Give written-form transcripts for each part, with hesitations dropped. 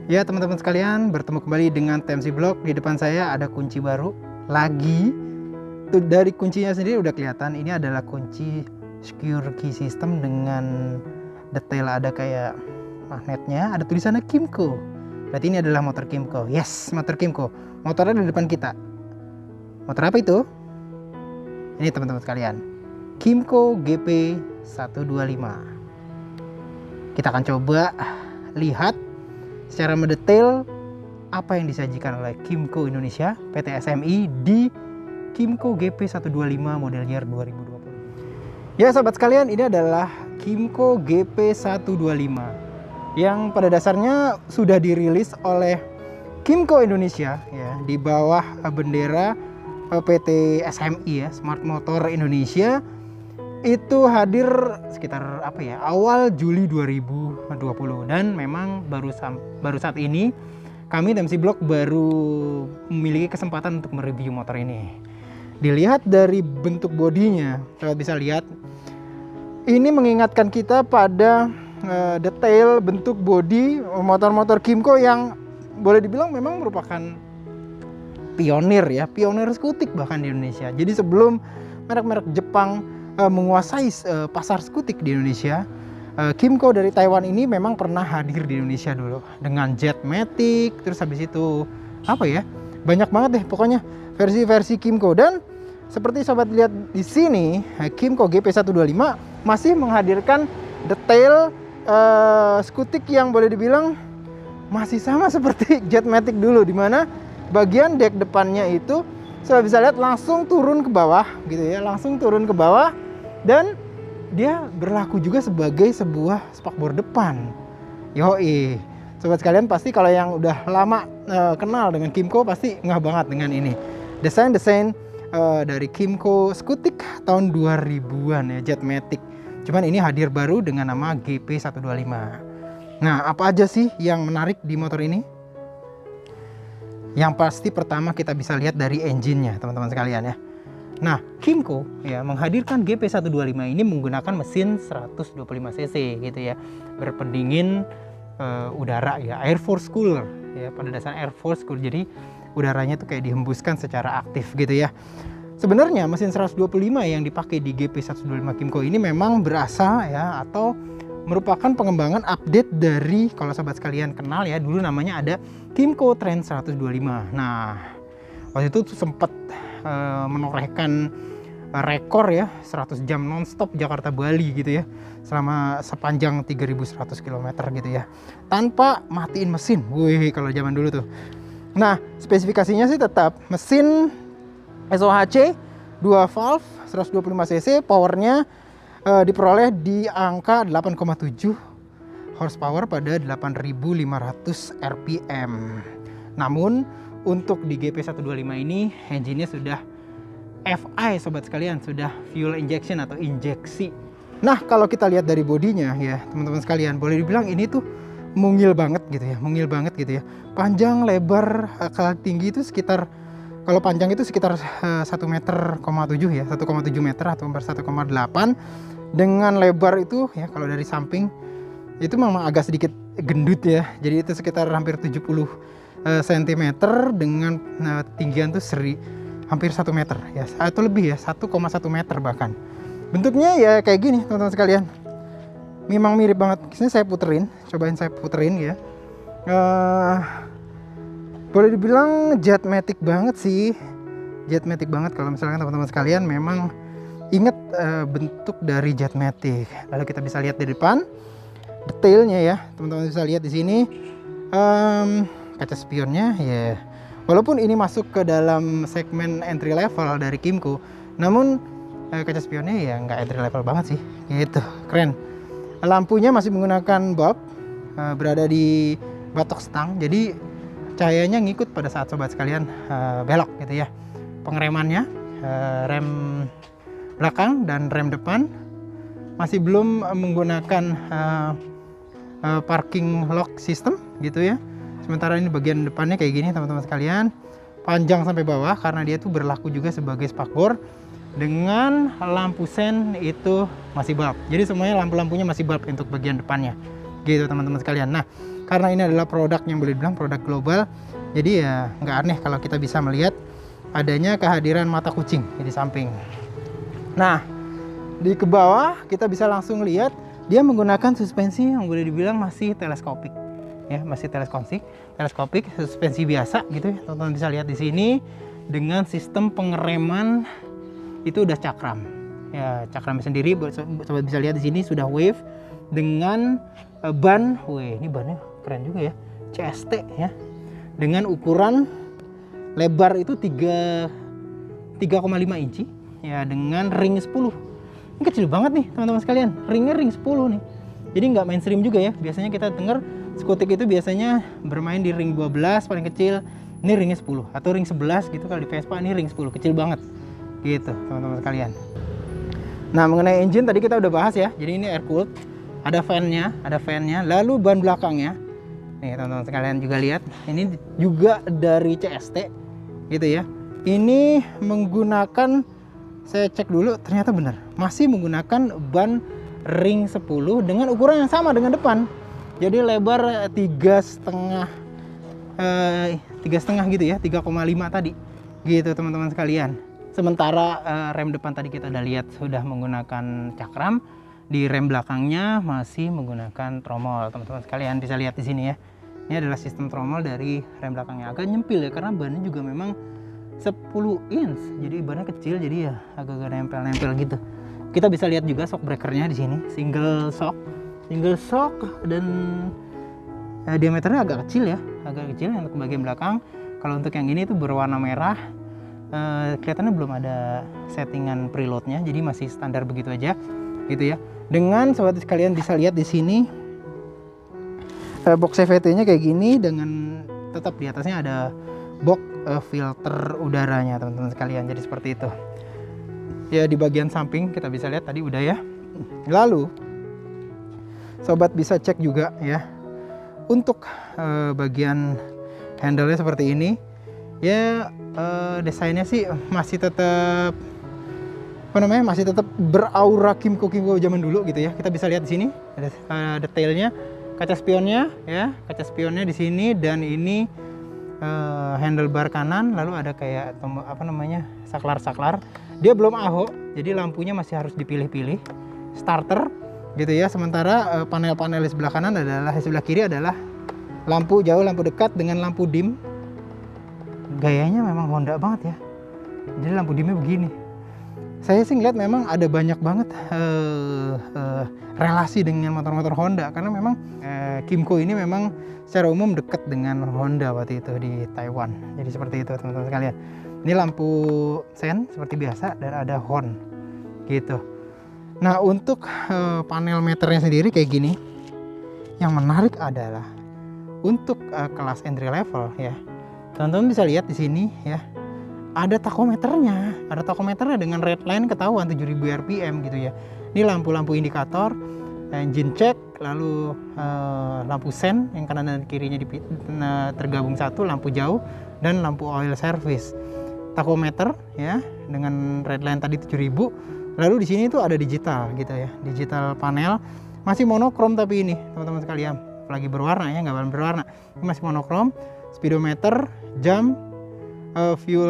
Ya teman-teman sekalian, bertemu kembali dengan TMC Blog. Di depan saya ada kunci baru lagi. Tuh, dari kuncinya sendiri udah kelihatan ini adalah kunci secure key system dengan detail ada kayak magnetnya, ada tulisannya Kymco. Berarti ini adalah motor Kymco. Yes, motor Kymco. Motornya di depan kita. Motor apa itu? Ini teman-teman sekalian, Kymco GP125. Kita akan coba lihat secara mendetail apa yang disajikan oleh Kymco Indonesia PT SMI di Kymco GP125 model year 2020. Ya sobat sekalian, ini adalah Kymco GP125 yang pada dasarnya sudah dirilis oleh Kymco Indonesia ya, di bawah bendera PT SMI ya, Smart Motor Indonesia. Itu hadir sekitar awal Juli 2020, dan memang baru saat ini kami TMC Blog baru memiliki kesempatan untuk mereview motor ini. Dilihat dari bentuk bodinya, sobat bisa lihat ini mengingatkan kita pada detail bentuk bodi motor-motor Kymco yang boleh dibilang memang merupakan pionir skutik bahkan di Indonesia. Jadi sebelum merek-merek Jepang menguasai pasar skutik di Indonesia, Kymco dari Taiwan ini memang pernah hadir di Indonesia dulu dengan Jetmatic, terus habis itu banyak banget deh pokoknya versi-versi Kymco. Dan seperti sobat lihat di sini, Kymco GP125 masih menghadirkan detail skutik yang boleh dibilang masih sama seperti Jetmatic dulu, dimana bagian dek depannya itu sobat bisa lihat langsung turun ke bawah gitu ya, dan dia berlaku juga sebagai sebuah spakbor depan. Yoi, sobat sekalian pasti kalau yang udah lama kenal dengan Kymco pasti ngeh banget dengan ini. Desain dari Kymco skutik tahun 2000-an ya, Jetmatic. Cuman ini hadir baru dengan nama GP125. Nah, apa aja sih yang menarik di motor ini? Yang pasti pertama kita bisa lihat dari engine-nya teman-teman sekalian ya. Nah, Kymco ya menghadirkan GP125 ini menggunakan mesin 125 cc gitu ya, berpendingin udara ya, air force cooler ya, pada dasar air force cooler, jadi udaranya tuh kayak dihembuskan secara aktif gitu ya. Sebenarnya mesin 125 yang dipakai di GP125 Kymco ini memang berasal ya, atau merupakan pengembangan update dari, kalau sahabat sekalian kenal ya, dulu namanya ada Kymco Trend 125. Nah, waktu itu tuh sempat menorehkan rekor ya, 100 jam nonstop Jakarta Bali gitu ya, selama sepanjang 3100 km gitu ya, tanpa matiin mesin. Wih, kalau zaman dulu tuh. Nah, spesifikasinya sih tetap mesin SOHC 2 valve 125 cc, powernya diperoleh di angka 8,7 horsepower pada 8.500 rpm. Namun untuk di GP125 ini engine-nya sudah FI sobat sekalian, sudah fuel injection atau injeksi. Nah, kalau kita lihat dari bodinya ya teman-teman sekalian, boleh dibilang ini tuh mungil banget gitu ya. Panjang, lebar, tinggi itu sekitar, kalau panjang itu sekitar 1,7 meter ya, 1,7 meter atau 1,8. Dengan lebar itu ya, kalau dari samping itu memang agak sedikit gendut ya. Jadi itu sekitar hampir 70 cm dengan tinggian tuh hampir 1 meter ya, atau lebih ya, 1,1 meter bahkan. Bentuknya ya kayak gini teman-teman sekalian. Memang mirip banget. Sini saya puterin, cobain saya puterin ya. Boleh dibilang Jetmatic banget sih. Jetmatic banget kalau misalkan teman-teman sekalian memang ingat bentuk dari Jetmatic. Lalu kita bisa lihat di depan detailnya ya, teman-teman bisa lihat di sini kaca spionnya ya. Walaupun ini masuk ke dalam segmen entry level dari Kymco, namun kaca spionnya ya nggak entry level banget sih, gitu, keren. Lampunya masih menggunakan bulb, berada di batok stang, jadi cahayanya ngikut pada saat sobat sekalian belok gitu ya. Pengeremannya rem belakang dan rem depan masih belum menggunakan parking lock system gitu ya. Sementara ini bagian depannya kayak gini teman-teman sekalian, panjang sampai bawah karena dia tuh berlaku juga sebagai spakbor. Dengan lampu sen itu masih bulb, jadi semuanya lampu-lampunya masih bulb untuk bagian depannya gitu teman-teman sekalian. Nah, karena ini adalah produk yang boleh dibilang produk global, jadi ya nggak aneh kalau kita bisa melihat adanya kehadiran mata kucing di samping. Nah, di ke bawah kita bisa langsung lihat dia menggunakan suspensi yang boleh dibilang masih teleskopik, ya, masih teleskopik, suspensi biasa gitu ya. Teman-teman bisa lihat di sini dengan sistem pengereman itu udah cakram, ya, cakram sendiri. Sobat bisa lihat di sini sudah wave dengan ban, ini bannya keren juga ya, CST ya, dengan ukuran lebar itu 3,5 inci ya, dengan ring 10. Ini kecil banget nih teman-teman sekalian, ringnya ring 10 nih, jadi nggak mainstream juga ya. Biasanya kita dengar skutik itu biasanya bermain di ring 12 paling kecil, ini ringnya 10 atau ring 11 gitu. Kalau di Vespa ini ring 10, kecil banget gitu teman-teman sekalian. Nah, mengenai engine tadi kita udah bahas ya, jadi ini air cooled, ada fan-nya, lalu ban belakangnya nih teman-teman sekalian juga lihat, ini juga dari CST gitu ya. Ini menggunakan, saya cek dulu ternyata benar, masih menggunakan ban ring 10 dengan ukuran yang sama dengan depan. Jadi lebar 3,5 gitu ya, 3,5 tadi gitu teman-teman sekalian. Sementara rem depan tadi kita udah lihat sudah menggunakan cakram, di rem belakangnya masih menggunakan tromol. Teman-teman sekalian bisa lihat di sini ya. Ini adalah sistem tromol dari rem belakangnya. Agak nyempil ya, karena bannya juga memang 10 inch. Jadi bannya kecil, jadi ya agak-agak nempel-nempel gitu. Kita bisa lihat juga shock breakernya di sini, single shock dan diameternya agak kecil ya, agak kecil untuk bagian belakang. Kalau untuk yang ini itu berwarna merah, kelihatannya belum ada settingan preloadnya, jadi masih standar begitu aja gitu ya. Dengan sobat sekalian bisa lihat di sini box CVT-nya kayak gini, dengan tetap di atasnya ada box filter udaranya teman-teman sekalian. Jadi seperti itu ya. Di bagian samping kita bisa lihat tadi udah ya. Lalu sobat bisa cek juga ya untuk bagian handle-nya seperti ini ya. Desainnya sih masih tetap masih tetap beraura Kymco zaman dulu gitu ya. Kita bisa lihat di sini ada detailnya, kaca spionnya ya, kaca spionnya di sini, dan ini handlebar kanan, lalu ada kayak saklar. Dia belum AHO, jadi lampunya masih harus dipilih-pilih starter gitu ya. Sementara panel-panel di sebelah kanan adalah, di sebelah kiri adalah lampu jauh, lampu dekat dengan lampu dim. Gayanya memang Honda banget ya, jadi lampu dimnya begini. Saya sih ngeliat memang ada banyak banget relasi dengan motor-motor Honda, karena memang Kymco ini memang secara umum dekat dengan Honda waktu itu di Taiwan. Jadi seperti itu teman-teman sekalian. Ini lampu sen seperti biasa dan ada horn gitu. Nah, untuk panel meternya sendiri kayak gini. Yang menarik adalah untuk kelas entry level ya. Teman-teman bisa lihat di sini ya. Ada takometernya dengan red line ketahuan 7000 rpm gitu ya. Ini lampu-lampu indikator, engine check, lalu lampu sen yang kanan dan kirinya tergabung satu, lampu jauh, dan lampu oil service. Takometer ya dengan red line tadi 7000. Lalu di sini tuh ada digital gitu ya, digital panel, masih monokrom tapi ini teman-teman sekalian, lagi berwarna ya, nggak berwarna. Ini masih monokrom, speedometer, jam, fuel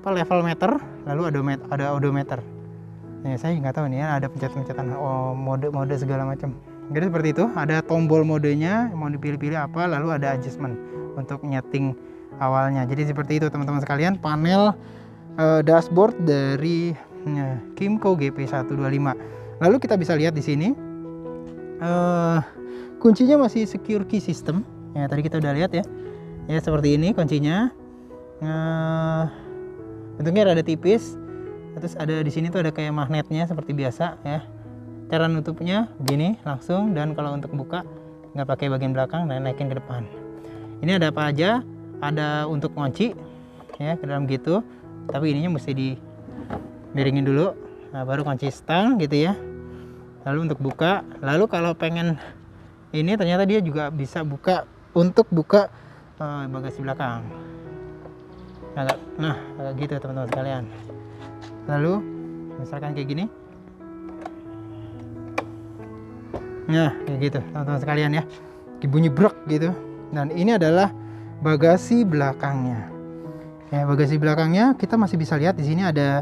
level meter, lalu ada odometer. Nih, saya nggak tahu nih ya, ada pencet-pencetan mode segala macam. Jadi seperti itu, ada tombol modenya, mau dipilih-pilih apa, lalu ada adjustment untuk nyeting awalnya. Jadi seperti itu teman-teman sekalian, panel dashboard dari Kymco GP125. Lalu kita bisa lihat di sini kuncinya masih secure key system. Ya, tadi kita udah lihat ya. Ya, seperti ini kuncinya. Bentuknya rada tipis. Terus ada di sini tuh ada kayak magnetnya seperti biasa ya. Cara nutupnya begini langsung, dan kalau untuk buka nggak pakai bagian belakang dan naikin ke depan. Ini ada apa aja? Ada untuk kunci ya ke dalam gitu. Tapi ininya mesti dimiringin dulu. Nah, baru kunci stang gitu ya. Lalu untuk buka, lalu kalau pengen ini ternyata dia juga bisa buka untuk buka bagasi belakang. Nah, gitu teman-teman sekalian. Lalu misalkan kayak gini. Nah, kayak gitu teman-teman sekalian ya. bunyi brek gitu. Dan ini adalah bagasi belakangnya. Ya, bagasi belakangnya kita masih bisa lihat di sini ada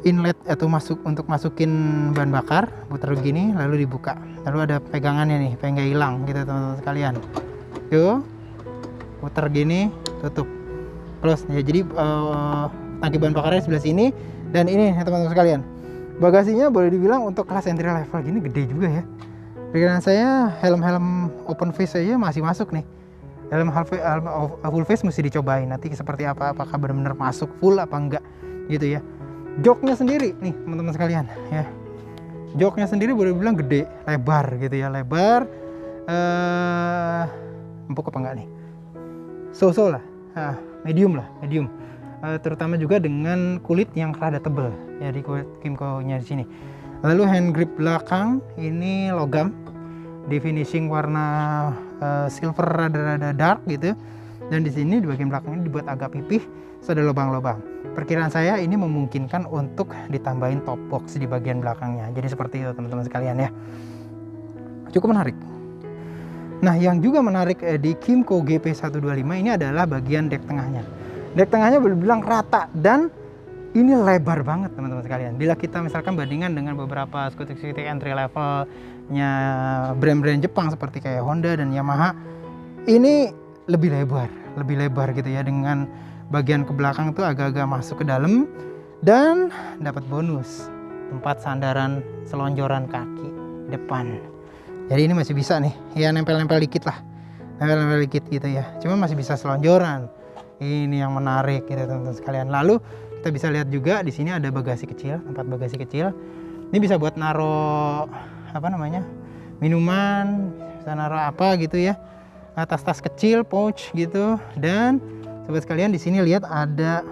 inlet atau untuk masukin bahan bakar, putar begini lalu dibuka. Lalu ada pegangannya nih, pengen nggak hilang gitu teman-teman sekalian. Tuh, putar gini, tutup, close. Ya, jadi tangki bahan bakarnya sebelah sini dan ini ya, teman-teman sekalian. Bagasinya boleh dibilang untuk kelas entry level gini gede juga ya. Pikiran saya helm-helm open face aja masih masuk nih. Helm full face mesti dicobain nanti seperti apa, apakah benar-benar masuk full apa enggak gitu ya. Joknya sendiri nih teman-teman sekalian ya. Joknya sendiri boleh dibilang gede, lebar gitu ya, lebar. Empuk apa enggak nih? So-so lah, medium lah, medium. Terutama juga dengan kulit yang rada tebal ya di kulit Kymco-nya di sini. Lalu hand grip belakang ini logam, di finishing warna silver rada-rada dark gitu. Dan di sini di bagian belakang ini dibuat agak pipih, ada lubang-lubang. Perkiraan saya ini memungkinkan untuk ditambahin top box di bagian belakangnya. Jadi seperti itu teman-teman sekalian ya. Cukup menarik. Nah, yang juga menarik di Kymco GP125 ini adalah bagian dek tengahnya. Dek tengahnya boleh bilang rata dan ini lebar banget teman-teman sekalian. Bila kita misalkan bandingkan dengan beberapa skuter-skuter entry levelnya brand-brand Jepang seperti kayak Honda dan Yamaha, ini lebih lebar gitu ya, dengan bagian ke belakang itu agak-agak masuk ke dalam dan dapat bonus tempat sandaran selonjoran kaki depan. Jadi ini masih bisa nih, ya nempel-nempel dikit lah, nempel-nempel dikit gitu ya. Cuma masih bisa selonjoran. Ini yang menarik gitu teman-teman sekalian. Lalu kita bisa lihat juga di sini ada bagasi kecil, tempat bagasi kecil. Ini bisa buat naro apa namanya, minuman, bisa naro apa gitu ya, tas-tas kecil, pouch gitu. Dan sobat sekalian di sini lihat ada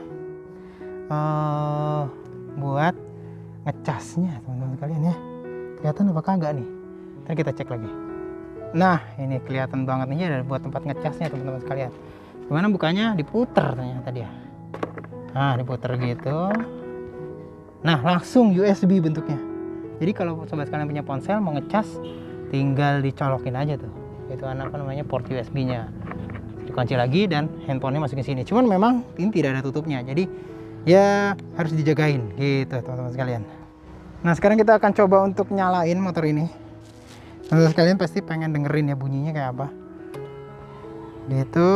buat ngecasnya teman-teman sekalian ya. Kelihatan apakah enggak nih? Ntar kita cek lagi. Nah, ini kelihatan banget nih, ada buat tempat ngecasnya teman-teman sekalian. Gimana bukanya? Diputer ternyata dia. Nah, diputer gitu. Nah, langsung USB bentuknya. Jadi kalau sobat sekalian punya ponsel mau ngecas, tinggal dicolokin aja tuh. Itu apa namanya, port USB-nya. Dikunci lagi dan handphonenya masukin sini. Cuman memang ini tidak ada tutupnya. Jadi ya harus dijagain gitu teman-teman sekalian. Nah, sekarang kita akan coba untuk nyalain motor ini. Teman-teman sekalian pasti pengen dengerin ya bunyinya kayak apa. Gitu.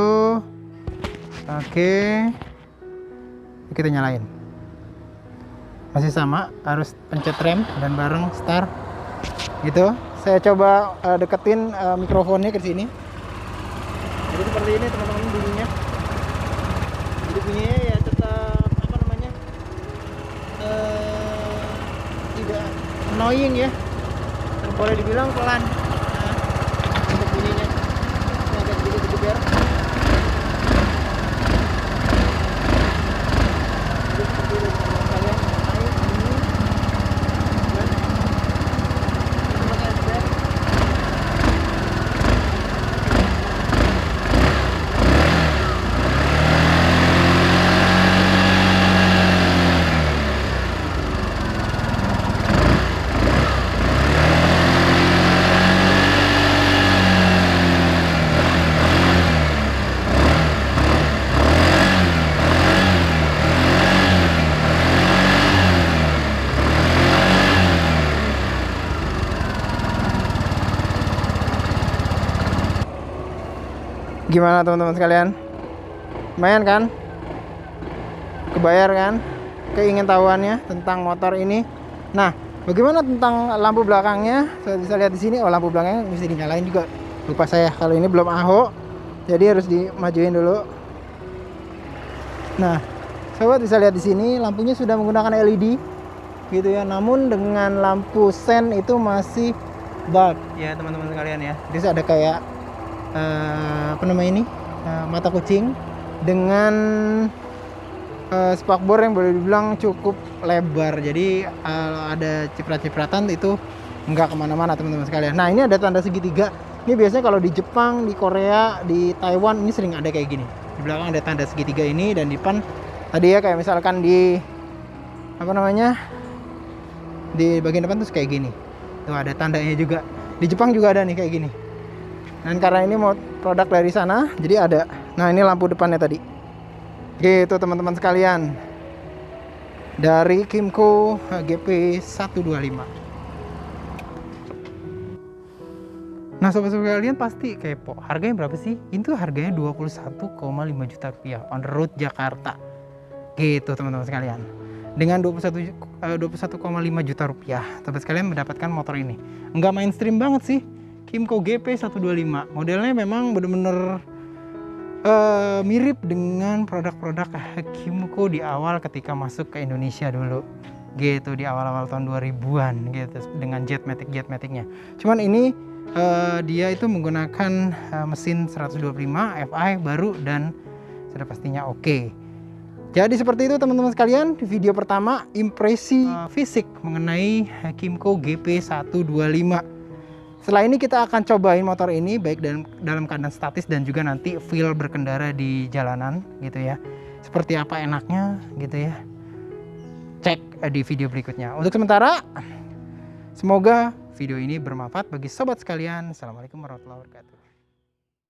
Oke. Kita nyalain. Masih sama, harus pencet rem dan bareng start. Gitu. Saya coba deketin mikrofonnya ke sini. Jadi seperti ini teman-teman bunyinya. Jadi bunyinya ya tetap apa namanya? Tidak annoying ya. Boleh dibilang pelan. Nah, untuk bunyinya. Ini agak sedikit geber. Gimana teman-teman sekalian? Lumayan kan? Kebayar kan? Keingintahuannya tentang motor ini. Nah, bagaimana tentang lampu belakangnya? Saya bisa lihat di sini. Oh, lampu belakangnya mesti dinyalain juga. Lupa saya, kalau ini belum AHO, jadi harus dimajuin dulu. Nah, sobat bisa lihat di sini lampunya sudah menggunakan LED gitu ya. Namun dengan lampu sen itu masih bulb ya teman-teman sekalian ya. Jadi ada kayak apa namanya ini, mata kucing dengan spakbor yang boleh dibilang cukup lebar. Jadi ada ciprat-cipratan itu nggak kemana-mana teman-teman sekalian. Nah, ini ada tanda segitiga. Ini biasanya kalau di Jepang, di Korea, di Taiwan ini sering ada kayak gini. Di belakang ada tanda segitiga ini dan di depan tadi ya kayak misalkan di apa namanya, di bagian depan tuh kayak gini. Tuh ada tandanya juga. Di Jepang juga ada nih kayak gini. Dan karena ini mau produk dari sana, jadi ada. Nah, ini lampu depannya tadi. Gitu teman-teman sekalian. Dari Kymco GP 125. Nah, sobat-sobat kalian pasti kepo. Harganya berapa sih? Itu harganya 21,5 juta rupiah on the road Jakarta. Gitu teman-teman sekalian. Dengan 21,5 juta rupiah, sobat sekalian mendapatkan motor ini. Enggak mainstream banget sih. Kymco GP 125. Modelnya memang bener-bener mirip dengan produk-produk Kymco di awal ketika masuk ke Indonesia dulu. Gitu di awal-awal tahun 2000-an gitu dengan Jetmatic-nya. Cuman ini dia itu menggunakan mesin 125 Fi baru dan sudah pastinya oke. Jadi seperti itu teman-teman sekalian, di video pertama impresi fisik mengenai Kymco GP 125. Setelah ini kita akan cobain motor ini baik dalam keadaan statis dan juga nanti feel berkendara di jalanan gitu ya. Seperti apa enaknya gitu ya. Cek di video berikutnya. Untuk sementara, semoga video ini bermanfaat bagi sobat sekalian. Assalamualaikum warahmatullahi wabarakatuh.